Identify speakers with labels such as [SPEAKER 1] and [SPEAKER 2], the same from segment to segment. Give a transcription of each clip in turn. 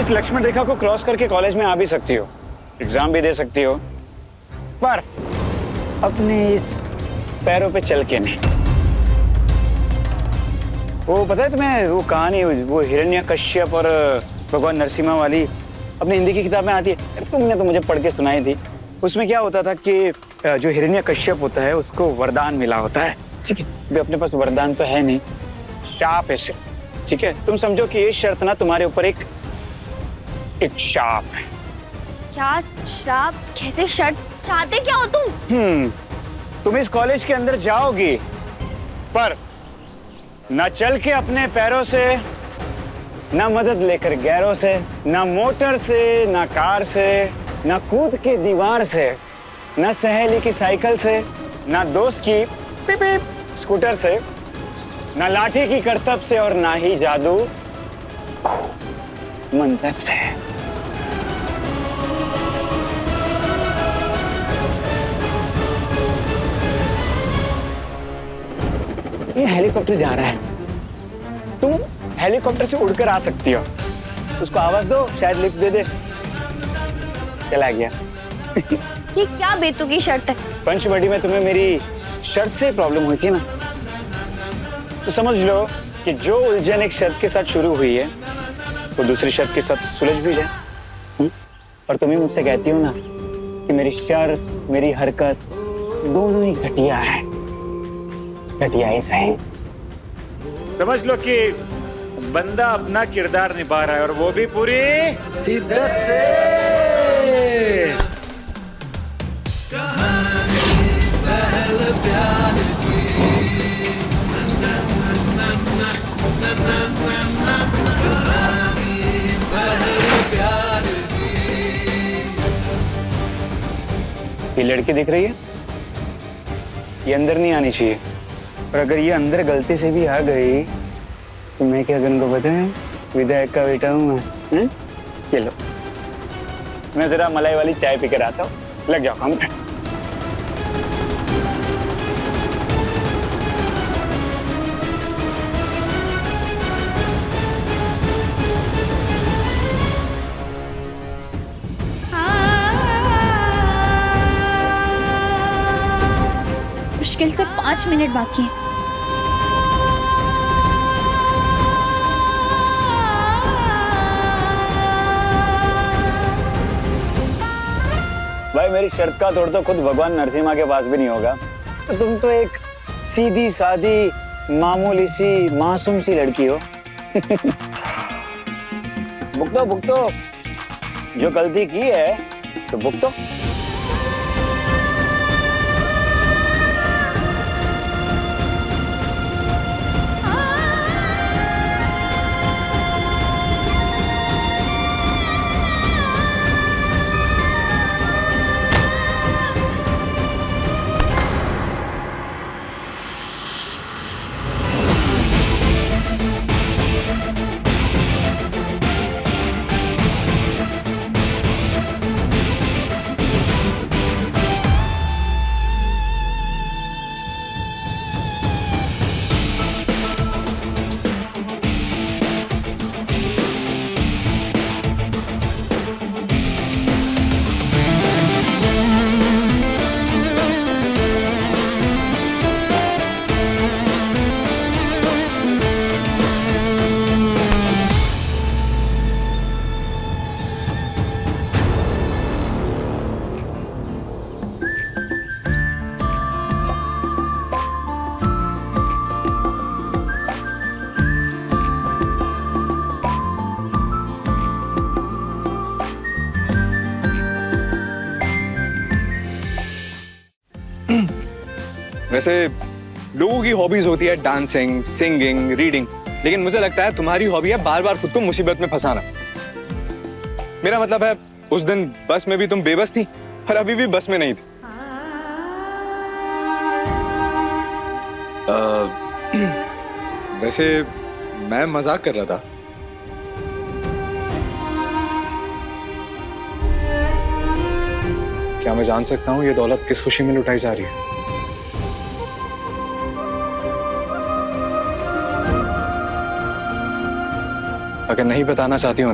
[SPEAKER 1] इस लक्ष्मण रेखा को क्रॉस करके कॉलेज में आ भी सकती हो, एग्जाम भी दे सकती हो, पर अपने इस पैरों पे चल के नहीं। वो पता है तुम्हें वो कहानी, वो हिरण्यकश्यप और भगवान नरसिम्हा वाली अपनी हिंदी की किताब में आती है, तुमने तो मुझे पढ़ के सुनाई थी। उसमें क्या होता था कि जो हिरण्यकश्यप होता है उसको वरदान मिला होता है, ठीक है। अभी अपने पास वरदान तो है नहीं, शाप है सिर्फ, ठीक है। तुम समझो कि ये शर्त ना तुम्हारे ऊपर एक शाप है।
[SPEAKER 2] क्या श्राप? कैसे शर्त? चाहते क्या हो तुम?
[SPEAKER 1] तुम इस कॉलेज के अंदर जाओगी, पर ना चल के अपने पैरों से, ना मदद लेकर गैरों से, ना मोटर से, ना कार से, ना कूद के दीवार से, ना सहेली की साइकिल से, ना दोस्त की पिप पिप स्कूटर से, ना लाठी की करतब से, और ना ही जादू मंत्र से। ये हेलीकॉप्टर जा रहा है, तुम हेलीकॉप्टर से उड़कर आ सकती हो। उसको आवाज दो, शायद लिफ्ट दे दे। चला गया।
[SPEAKER 2] ये क्या बेतुकी शर्त है?
[SPEAKER 1] पंचवटी में तुम्हें मेरी शर्त से प्रॉब्लम हुई थी ना, तो समझ लो कि जो उलझन एक शर्त के साथ शुरू हुई है वो दूसरी शर्त के साथ सुलझ भी जाए। और तुम ही मुझसे कहती हो ना कि मेरी शर्त, मेरी हरकत दोनों ही घटिया है। घटिया ही सही। समझ लो कि बंदा अपना किरदार निभा रहा है, और वो भी पूरी
[SPEAKER 3] शिद्दत से।
[SPEAKER 1] ये लड़की दिख रही है, ये अंदर नहीं आनी चाहिए, और अगर ये अंदर गलती से भी आ गई तो मैं क्या करूँगा पता है? विधायक का बेटा हूँ मैं। ये लो, मैं जरा मलाई वाली चाय पी कर आता हूँ, लग जाओ काम पे।
[SPEAKER 2] मुश्किल से 5 मिनट बाकी है।
[SPEAKER 1] भाई मेरी शर्त का तोड़ तो खुद भगवान नरसिम्हा के पास भी नहीं होगा, तो तुम तो एक सीधी सादी मामूली सी मासूम सी लड़की हो। भुगतो भुगतो, जो गलती की है तो भुगतो।
[SPEAKER 3] वैसे लोगों की हॉबीज होती है डांसिंग, सिंगिंग, रीडिंग, लेकिन मुझे लगता है तुम्हारी हॉबी है बार बार खुद को मुसीबत में फंसाना। मेरा मतलब है उस दिन बस में भी तुम बेबस थी और अभी भी बस में नहीं थी। वैसे मैं मजाक कर रहा था। क्या मैं जान सकता हूँ ये दौलत किस खुशी में लुटाई जा रही है? अगर नहीं बताना चाहती हूँ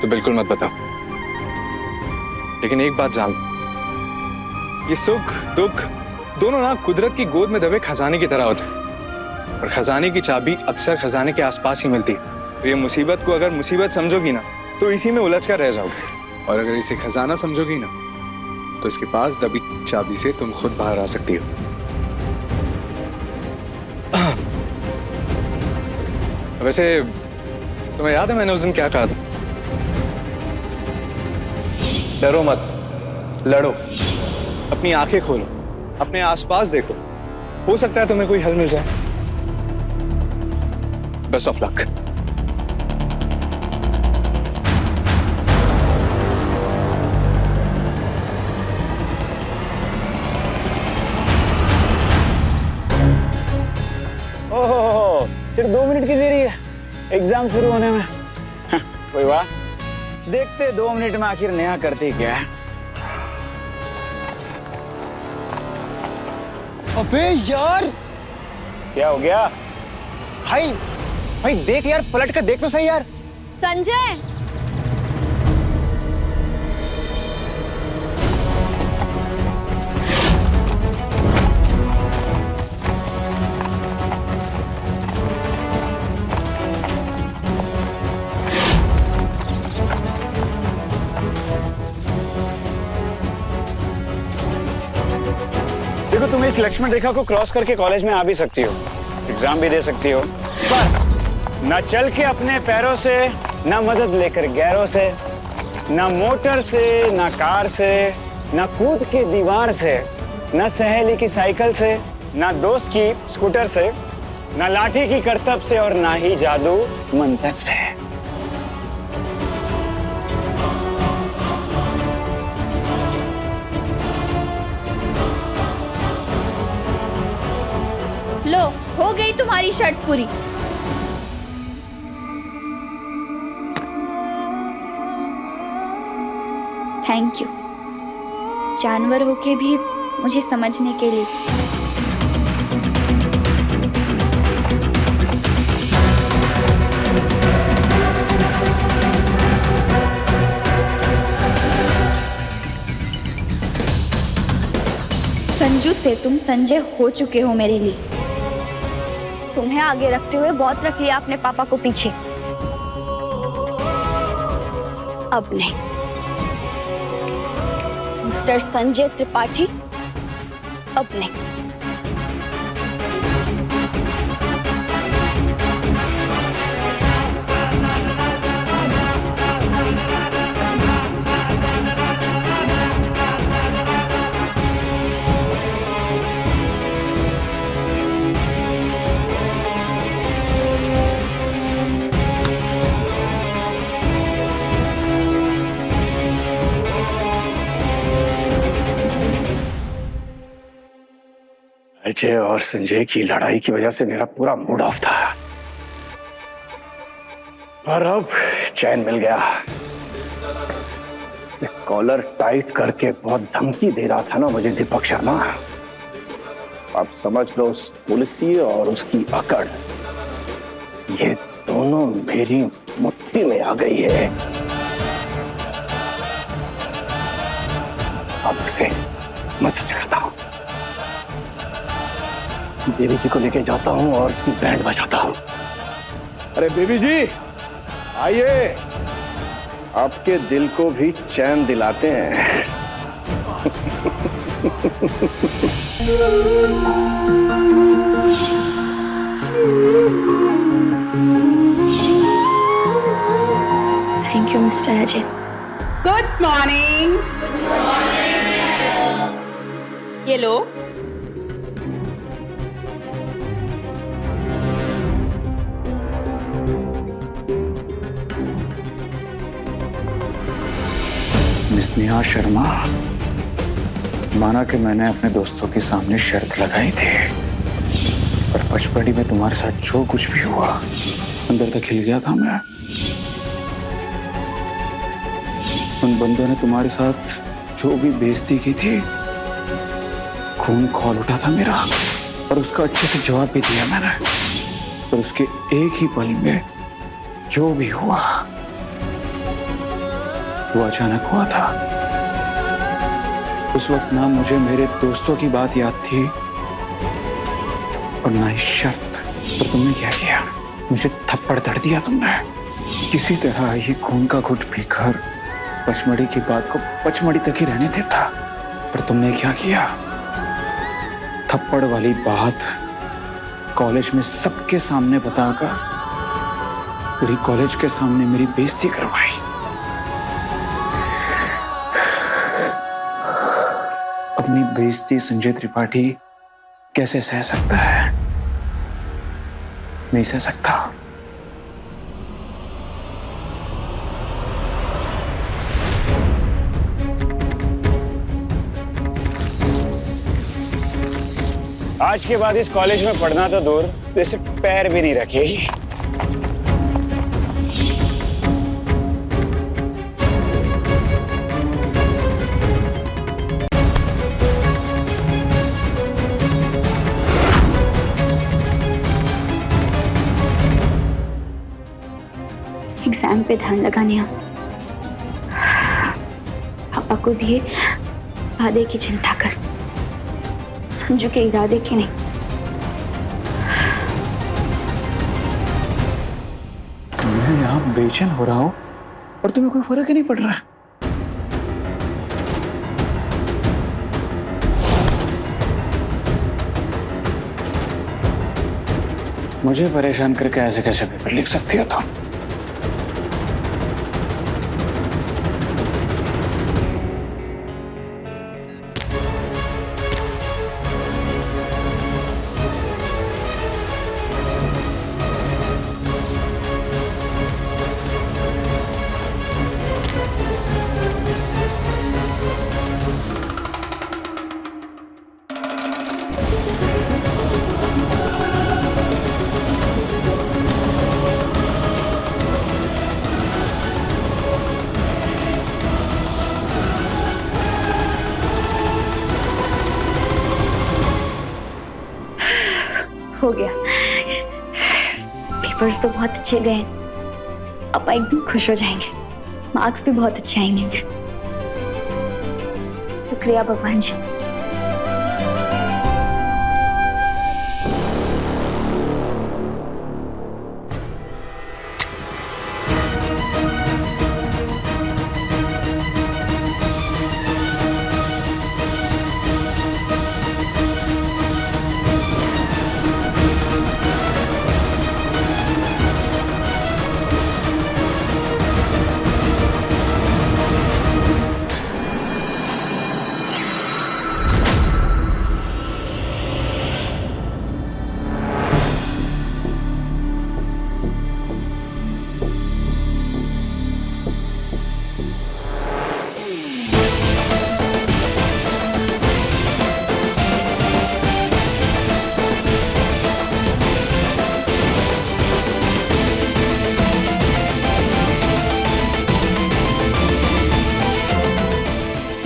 [SPEAKER 3] तो बिल्कुल मत बताओ, लेकिन एक बात जान, ये सुख दुख दोनों ना कुदरत की गोद में दबे खजाने की तरह होते हैं, और खजाने की चाबी अक्सर खजाने के आसपास ही मिलती है। तो ये मुसीबत को अगर मुसीबत समझोगी ना तो इसी में उलझ कर रह जाओगे, और अगर इसे खजाना समझोगी ना तो इसके पास दबी चाबी से तुम खुद बाहर आ सकती हो। वैसे तुम्हें याद है मैंने उस दिन क्या कहा था? डरो मत, लड़ो, अपनी आंखें खोलो, अपने आसपास देखो, हो सकता है तुम्हें कोई हल मिल जाए। Best of luck.
[SPEAKER 1] ओहो, सिर्फ 2 मिनट की देरी है एग्जाम शुरू होने में। कोई वाह, देखते 2 मिनट में आखिर नया करते क्या है।
[SPEAKER 4] अबे यार,
[SPEAKER 1] क्या हो गया?
[SPEAKER 4] भाई भाई देख यार, पलट कर देख तो सही यार।
[SPEAKER 2] संजय,
[SPEAKER 1] देखो, तुम इस लक्ष्मण रेखा को क्रॉस करके कॉलेज में आ भी सकती हो, एग्जाम भी दे सकती हो, पर न चल के अपने पैरों से, न मदद लेकर गैरों से, न मोटर से, न कार से, न कूद के दीवार से, न सहेली की साइकिल से, न दोस्त की स्कूटर से, न लाठी की करतब से, और न ही जादू मंत्र से।
[SPEAKER 2] लो, हो गई तुम्हारी शर्त पूरी। थैंक यू, जानवर होके भी मुझे समझने के लिए। संजू से तुम संजय हो चुके हो मेरे लिए। तुम्हें आगे रखते हुए बहुत रख लिया अपने पापा को पीछे, अब नहीं। मिस्टर संजय त्रिपाठी, अब नहीं।
[SPEAKER 1] अजय और संजय की लड़ाई की वजह से मेरा पूरा मूड ऑफ था, पर अब चैन मिल गया। कॉलर टाइट करके बहुत धमकी दे रहा था ना मुझे दीपक शर्मा। अब समझ लो, उस पुलिसी और उसकी अकड़, ये दोनों मेरी मुट्ठी में आ गई है। अब उसे मजा चढ़ाता हूं, बेबी जी को लेके जाता हूं और उसकी बैंड बजाता हूं। अरे बेबी जी आइए, आपके दिल को भी चैन दिलाते हैं।
[SPEAKER 2] Thank you mister Ajay.
[SPEAKER 5] Good morning. ये लो।
[SPEAKER 1] मिस नेहा शर्मा, माना कि मैंने अपने दोस्तों के सामने शर्त लगाई थी, पर पचपड़ी में तुम्हारे साथ जो कुछ भी हुआ अंदर तक हिल गया था मैं। उन बंदों ने तुम्हारे साथ जो भी बेइज्जती की थी, खून खौल उठा था मेरा, और उसका अच्छे से जवाब भी दिया मैंने। पर उसके एक ही पल में जो भी हुआ वो अचानक हुआ था। उस वक्त ना मुझे मेरे दोस्तों की बात याद थी और ना ही शर्त। पर तुमने क्या किया? मुझे थप्पड़ धड़ दिया तुमने। किसी तरह ये खून का घुट पीकर पचमढ़ी की बात को पचमढ़ी तक ही रहने देता, पर तुमने क्या किया? थप्पड़ वाली बात कॉलेज में सबके सामने बताकर पूरी कॉलेज के सामने मेरी बेइज्जती करवाई। अपनी बेइज्जती संजय त्रिपाठी कैसे सह सकता है? नहीं सह सकता। आज के बाद इस कॉलेज में पढ़ना तो दूर, तो इसे पैर भी नहीं रखेगी।
[SPEAKER 2] एग्जाम पे ध्यान लगाने पापा को दिए वादे की चिंता कर, संजू के इरादे की नहीं।
[SPEAKER 1] मैं यहाँ बेचैन हो रहा हूँ और तुम्हें कोई फर्क ही नहीं पड़ रहा है। मुझे परेशान करके ऐसे कैसे पेपर लिख सकती हो तुम?
[SPEAKER 2] हो गया। पेपर्स तो बहुत अच्छे गए। पापा एकदम खुश हो जाएंगे, मार्क्स भी बहुत अच्छे आएंगे। शुक्रिया भगवान जी।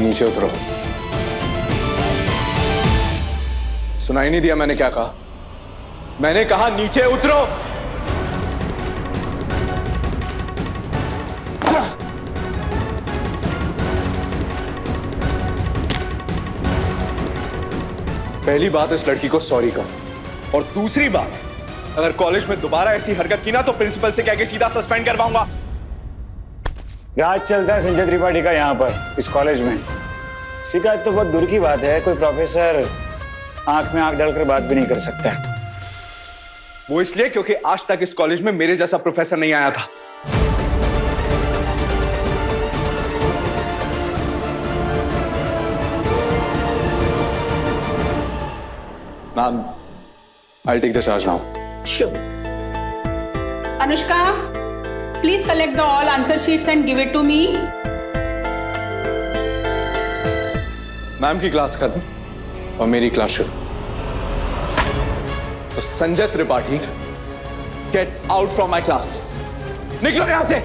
[SPEAKER 3] नीचे उतरो। सुनाई नहीं दिया मैंने क्या कहा? मैंने कहा नीचे उतरो। पहली बात, इस लड़की को सॉरी कहो, और दूसरी बात, अगर कॉलेज में दोबारा ऐसी हरकत की ना तो प्रिंसिपल से कह के सीधा सस्पेंड करवाऊंगा।
[SPEAKER 1] राज चलता है संजय त्रिपाठी का यहाँ पर, इस कॉलेज में। शिकायत तो बहुत दूर की बात है, कोई प्रोफेसर आंख में आंख डालकर बात भी नहीं कर सकता।
[SPEAKER 3] वो इसलिए क्योंकि आज तक इस कॉलेज में मेरे जैसा प्रोफेसर नहीं आया था। Ma'am, I'll take the charge now.
[SPEAKER 5] Sure. Anushka, please collect the all answer sheets and give it to me.
[SPEAKER 3] Ma'am की क्लास खत्म और मेरी क्लास शुरू। तो Sanjay Tripathi, get out from my class. निकलो यहां से।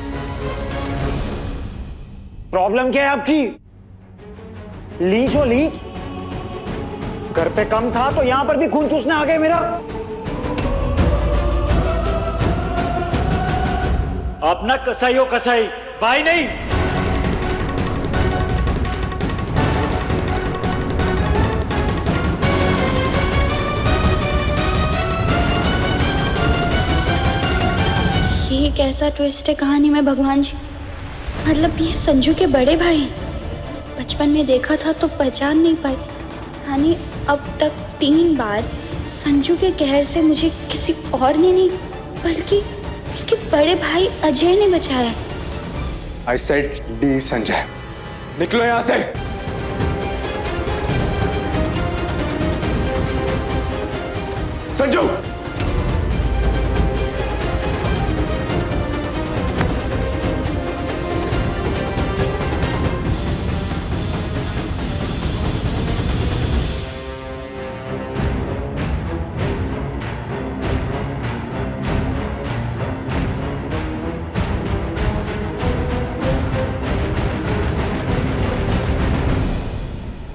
[SPEAKER 1] प्रॉब्लम क्या है आपकी? लीच हो लीच? घर पे कम था तो यहां पर भी खून चूसने आ गए मेरा।
[SPEAKER 6] आप ना कसाई हो कसाई, भाई नहीं।
[SPEAKER 2] ऐसा ट्विस्ट है कहानी में भगवान जी। मतलब ये संजू के बड़े भाई हैं। बचपन में देखा था तो पहचान नहीं पाई, यानी अब तक 3 बार संजू के कहर से मुझे किसी और ने नहीं बल्कि उसके बड़े भाई अजय ने बचाया।
[SPEAKER 3] आई सेड डी संजय, निकलो यहां से। संजू,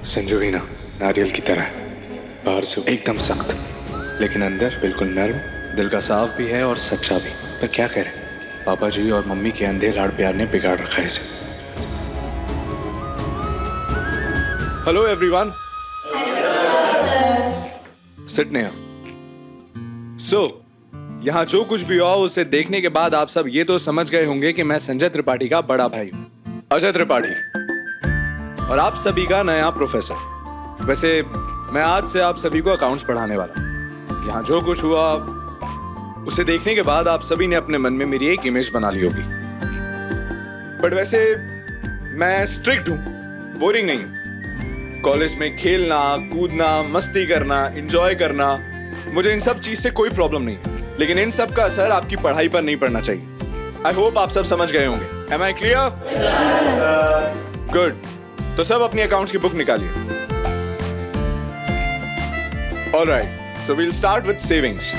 [SPEAKER 3] संजूवीना नारियल की तरह है, बाहर से एकदम सख्त लेकिन अंदर बिल्कुल नर्म, दिल का साफ भी है और सच्चा भी। पर क्या करें, पापा जी और मम्मी के अंधे लाड़ प्यार ने बिगाड़ रखा है इसे। हेलो एवरीवन, सिट नेहा। सो यहाँ जो कुछ भी हुआ उसे देखने के बाद आप सब ये तो समझ गए होंगे कि मैं संजय त्रिपाठी का बड़ा भाई हूँ, अजय त्रिपाठी, और आप सभी का नया प्रोफेसर। वैसे मैं आज से आप सभी को अकाउंट्स पढ़ाने वाला हूं। यहाँ जो कुछ हुआ उसे देखने के बाद आप सभी ने अपने मन में मेरी एक इमेज बना ली होगी। बट वैसे मैं स्ट्रिक्ट हूं, बोरिंग नहीं हूं। कॉलेज में खेलना, कूदना, मस्ती करना, एंजॉय करना, मुझे इन सब चीज से कोई प्रॉब्लम नहीं है। लेकिन इन सब का असर आपकी पढ़ाई पर नहीं पड़ना चाहिए। आई होप आप सब समझ गए होंगे। Am I clear? गुड। तो सब अपनी अकाउंट्स की बुक निकालिए। Alright, so we'll start with savings.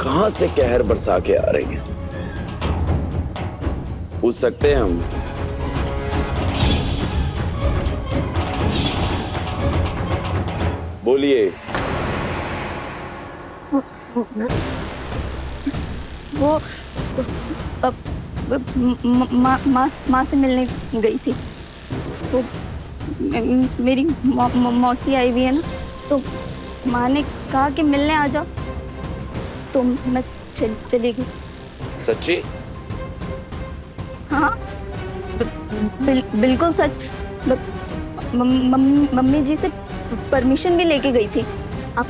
[SPEAKER 6] कहां से कहर बरसा के आ रही है, पूछ सकते हैं हम? बोलिए।
[SPEAKER 2] वो माँ से मिलने गई थी, तो मेरी मौसी आई हुई है ना, तो माँ ने कहा कि मिलने आ जाओ, तो मैं चली गई।
[SPEAKER 6] सच्ची?
[SPEAKER 2] हाँ, बिल्कुल सच। मम्मी जी से परमिशन भी लेके गई थी। आप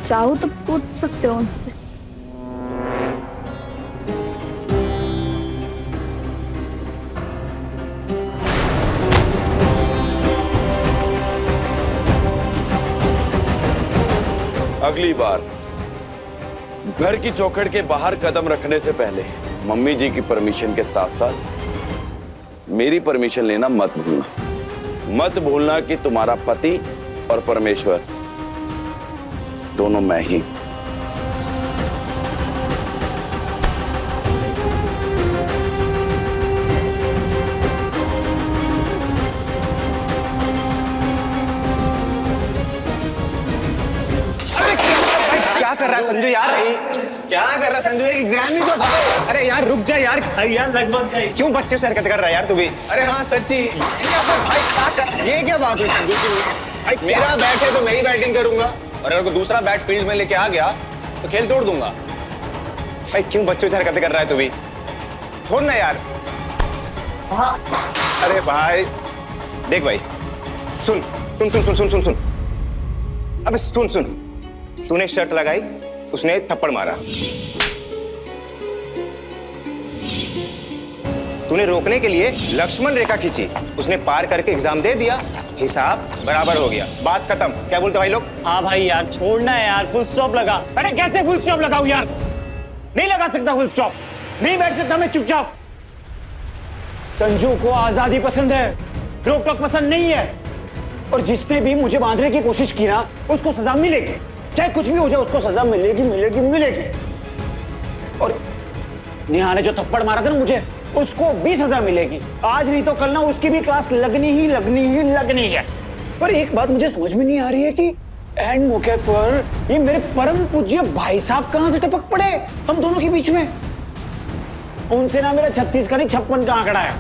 [SPEAKER 2] चाहो तो पूछ सकते हो उनसे।
[SPEAKER 6] अगली बार घर की चौखट के बाहर कदम रखने से पहले मम्मी जी की परमिशन के साथ साथ मेरी परमिशन लेना मत भूलना। मत भूलना कि तुम्हारा पति और परमेश्वर दोनों मैं ही।
[SPEAKER 4] क्या कर रहा है संजू यार? क्या कर रहा है संजू? एग्जाम ही तो था। अरे यार रुक जा यार।
[SPEAKER 7] यार लगभग जाए।
[SPEAKER 4] क्यों बच्चे से हरकत कर रहा है यार तू भी? अरे हाँ सच्ची। ये क्या बात हुई संजू की? मेरा बैट है तो मैं ही बैटिंग करूंगा, और अगर कोई दूसरा बैट फील्ड में लेके आ गया तो खेल तोड़ दूंगा। भाई क्यों बच्चों से हरकतें कर रहा है तू भी? छोड़ ना यार। अरे भाई देख भाई, सुन सुन सुन सुन सुन सुन सुन अबे सुन सुन, तूने शर्त लगाई, उसने थप्पड़ मारा, तूने रोकने के लिए लक्ष्मण रेखा खींची, उसने पार करके एग्जाम दे दिया, हिसाब बराबर हो गया, बात खत्म। क्या बोलते भाई लोग?
[SPEAKER 7] हाँ भाई यार छोड़ना है यार, फुल स्टॉप लगा।
[SPEAKER 1] अरे कैसे फुल स्टॉप लगाऊं यार? नहीं लगा सकता फुल स्टॉप, नहीं बैठ सकता मैं चुपचाप। संजू को आजादी पसंद है, रोक टोक पसंद नहीं है, और जिसने भी मुझे बांधने की कोशिश की ना उसको सजा मिलेगी, चाहे कुछ भी हो जाए उसको सजा मिलेगी मिलेगी मिलेगी। और नेहा ने जो थप्पड़ मारा था ना मुझे, उसको भी सजा मिलेगी। आज नहीं तो कल ना उसकी भी क्लास लगनी ही है। पर एक बात मुझे समझ में नहीं आ रही है कि एंड मौके पर ये मेरे परम पूज्य भाई साहब कहां से टपक पड़े हम दोनों के बीच में। उनसे ना मेरा 36 का नहीं 56 का आंकड़ा है।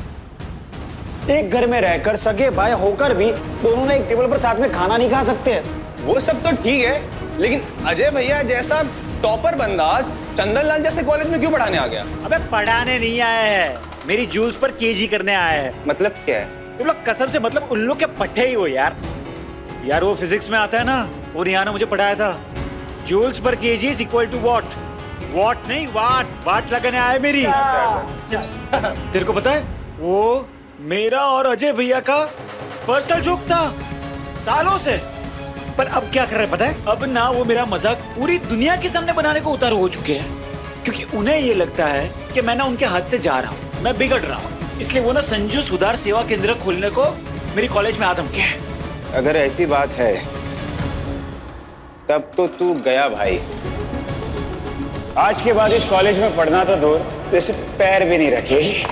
[SPEAKER 1] एक घर में रहकर सगे भाई होकर भी दोनों ने एक टेबल पर साथ में खाना नहीं खा सकते।
[SPEAKER 4] वो सब तो ठीक है, लेकिन अजय भैया जैसा टॉपर बंदा चंदनलाल जैसे कॉलेज में क्यों पढ़ाने आ गया?
[SPEAKER 7] अबे पढ़ाने नहीं आया है, मेरी जूल्स पर केजी करने आया है।
[SPEAKER 4] मतलब क्या है?
[SPEAKER 7] तुम लोग कसम से मतलब उन लोग के पट्टे ही हो यार। यार वो फिजिक्स में आता है ना, वो रिया ने मुझे पढ़ाया था। जूल्स पर kg is equal to watt. Watt नहीं वाट, वाट लगाने आया मेरी। तेरे को पता है वो मेरा और अजय भैया का पर्सनल जोक था सालों से। पर अब क्या कर रहे हैं पता है? अब ना वो मेरा मजाक पूरी दुनिया के सामने बनाने को उतारू हो चुके हैं, क्योंकि उन्हें ये लगता है कि मैं ना उनके हाथ से जा रहा हूँ, मैं बिगड़ रहा हूँ। इसलिए वो ना संजू सुधार सेवा केंद्र खोलने को मेरी कॉलेज में आदम के है।
[SPEAKER 4] अगर ऐसी बात है तब तो तू गया भाई।
[SPEAKER 1] आज के बाद इस कॉलेज में पढ़ना तो दूर, जैसे पैर भी नहीं रखेगी।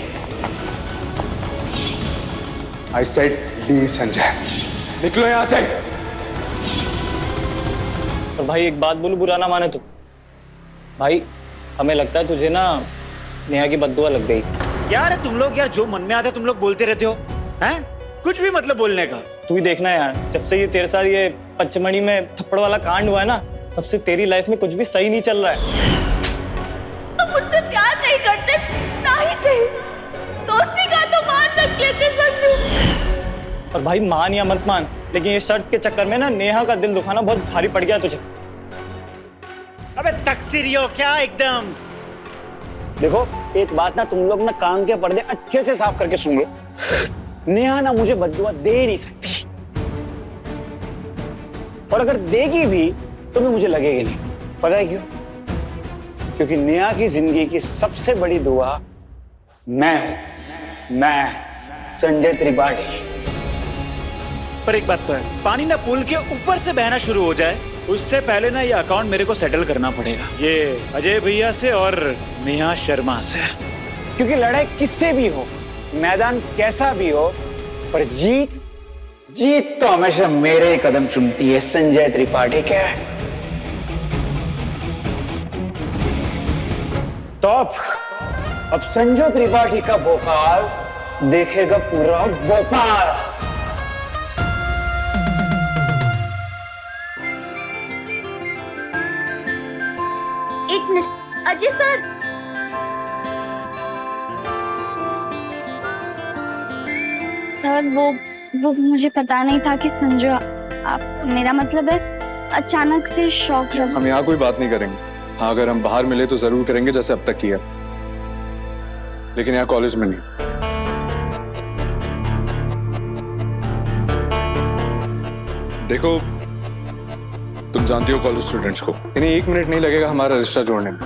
[SPEAKER 3] आई सेड लीव संजय, निकलो यहाँ से।
[SPEAKER 7] और भाई एक बात बोलूं, बुरा ना माने तो भाई हमें लगता है तुझे ना नेहा की बद्दुआ लग गई। यार तुम लोग यार जो मन में आता है तुम लोग बोलते रहते हो, हैं? कुछ भी मतलब बोलने का। तू ही देखना यार, जब से ये तेरे साथ ये पचमढ़ी में थप्पड़ वाला कांड हुआ है ना, तब से तेरी लाइफ में कुछ भी सही नहीं चल रहा है।
[SPEAKER 2] तुम मुझसे प्यार नहीं करते, ना ही सही दोस्ती का तो मान रख लेते संजू।
[SPEAKER 7] और भाई मान या मत मान, लेकिन ये शर्त के चक्कर में ना नेहा का दिल दुखाना बहुत भारी पड़ गया तुझे। अबे तकसीरियो क्या एकदम।
[SPEAKER 1] देखो एक बात ना, तुम लोग ना कान के पर्दे अच्छे से साफ करके सुन लो। नेहा ना मुझे बद्दुआ दे नहीं सकती, और अगर देगी भी तो भी मुझे लगेगी नहीं। पता है क्यों? क्योंकि नेहा की जिंदगी की सबसे बड़ी दुआ मैं हूं, मैं संजय त्रिपाठी।
[SPEAKER 7] पर एक बात तो है, पानी ना पुल के ऊपर से बहना शुरू हो जाए उससे पहले ना ये अकाउंट मेरे को सेटल करना पड़ेगा, ये अजय भैया से और नेहा शर्मा से।
[SPEAKER 1] क्योंकि लड़ाई किससे भी हो, मैदान कैसा भी हो, पर जीत तो हमेशा मेरे ही कदम चुमती है संजय त्रिपाठी के। तो अब संजय त्रिपाठी का भोपाल देखेगा पूरा भोपाल।
[SPEAKER 2] एक मिनट अजय सर, सर वो मुझे पता नहीं था कि संजू आप, मेरा मतलब है अचानक से शौक लगा।
[SPEAKER 3] हम यहाँ कोई बात नहीं करेंगे। हाँ अगर हम बाहर मिले तो जरूर करेंगे जैसे अब तक किया, लेकिन यहाँ कॉलेज में नहीं। देखो तुम जानती हो कॉलेज स्टूडेंट्स को, इन्हें 1 मिनट नहीं लगेगा हमारा रिश्ता जोड़ने में।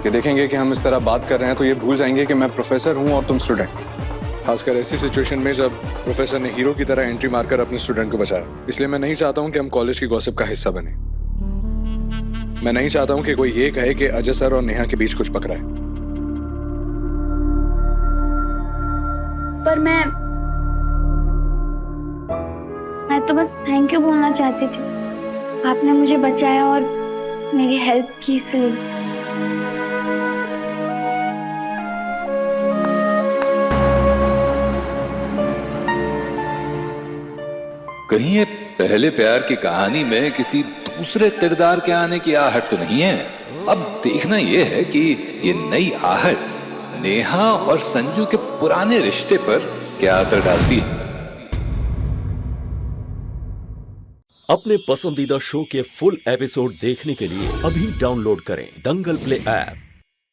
[SPEAKER 3] कि देखेंगे कि हम इस तरह बात कर रहे हैं तो ये भूल जाएंगे कि मैं प्रोफेसर हूं और तुम स्टूडेंट। खासकर ऐसी सिचुएशन में जब प्रोफेसर ने हीरो की तरह एंट्री मारकर अपने स्टूडेंट को बचाया। इसलिए मैं नहीं चाहता हूं कि हम कॉलेज की गॉसिप का हिस्सा बने। मैं नहीं चाहता हूं कि कोई ये कहे कि अजय सर और नेहा के बीच कुछ पकड़ा है।
[SPEAKER 2] पर मैं तो बस थैंक यू बोलना चाहती थी, आपने मुझे बचाया और मेरी हेल्प की इसलिए।
[SPEAKER 8] कहीं ये पहले प्यार की कहानी में किसी दूसरे किरदार के आने की आहट तो नहीं है? अब देखना यह है कि ये नई आहट नेहा और संजू के पुराने रिश्ते पर क्या असर डालती है।
[SPEAKER 9] अपने पसंदीदा शो के फुल एपिसोड देखने के लिए अभी डाउनलोड करें दंगल प्ले ऐप।